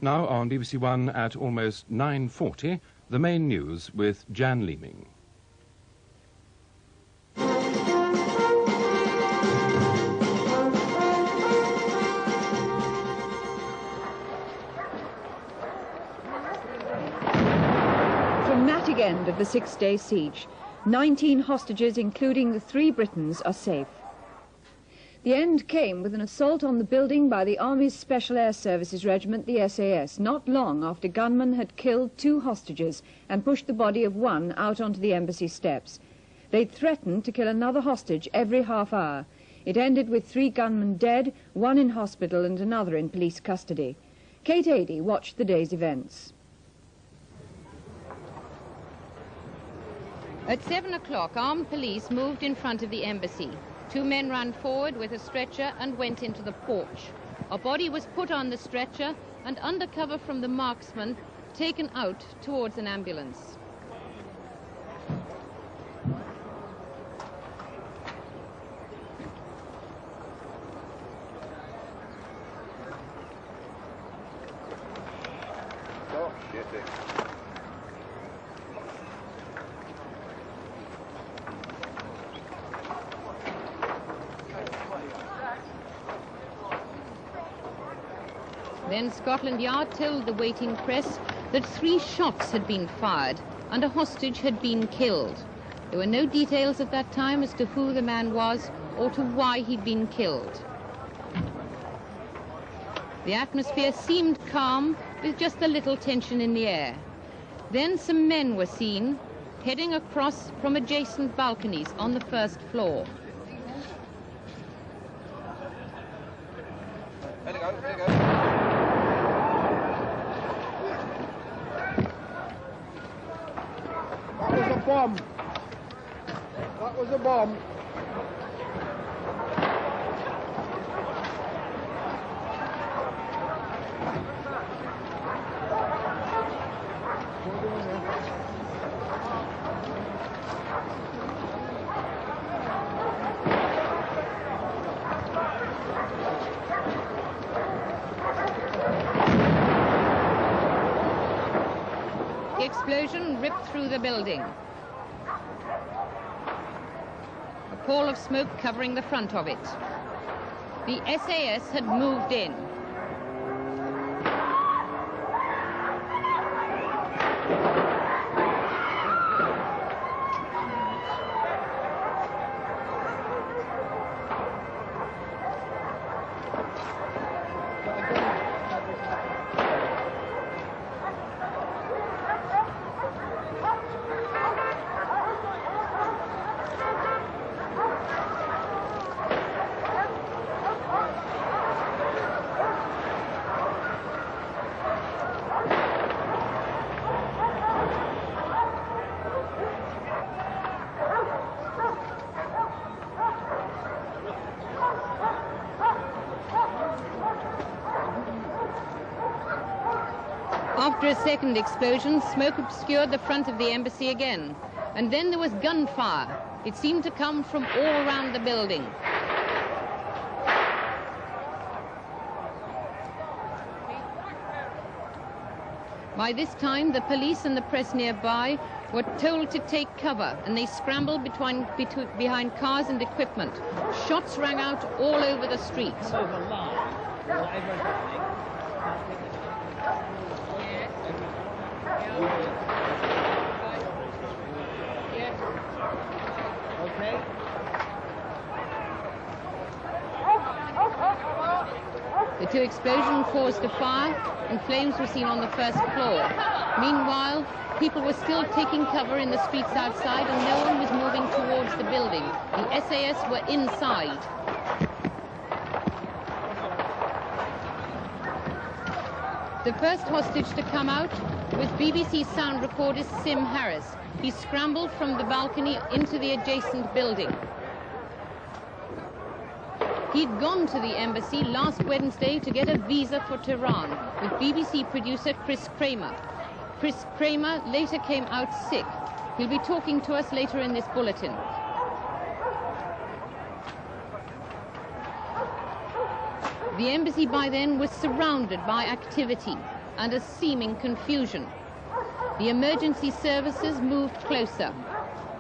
Now on BBC One at almost 9:40, the main news with Jan Leeming. Dramatic end of the six-day siege. 19 hostages, including the 3 Britons, are safe. The end came with an assault on the building by the Army's Special Air Services Regiment, the SAS, not long after gunmen had killed 2 hostages and pushed the body of one out onto the embassy steps. They'd threatened to kill another hostage every half hour. It ended with 3 gunmen dead, 1 in hospital and another in police custody. Kate Adey watched the day's events. At 7 o'clock, armed police moved in front of the embassy. 2 men ran forward with a stretcher and went into the porch. A body was put on the stretcher and, under cover from the marksman, taken out towards an ambulance. Oh, shit. Then Scotland Yard told the waiting press that 3 shots had been fired and a hostage had been killed. There were no details at that time as to who the man was or to why he'd been killed. The atmosphere seemed calm, with just a little tension in the air. Then some men were seen heading across from adjacent balconies on the first floor. There you go, there you go. That was a bomb. That was a bomb. The explosion ripped through the building. A pall of smoke covering the front of it. The SAS had moved in. After a second explosion, smoke obscured the front of the embassy again. And then there was gunfire. It seemed to come from all around the building. By this time, the police and the press nearby were told to take cover, and they scrambled behind cars and equipment. Shots rang out all over the street. The 2 explosions caused a fire, and flames were seen on the first floor. Meanwhile, people were still taking cover in the streets outside, and no one was moving towards the building. The SAS were inside. The first hostage to come out was BBC sound recordist Sim Harris. He scrambled from the balcony into the adjacent building. He'd gone to the embassy last Wednesday to get a visa for Tehran with BBC producer Chris Kramer. Chris Kramer later came out sick. He'll be talking to us later in this bulletin. The embassy by then was surrounded by activity and a seeming confusion. The emergency services moved closer.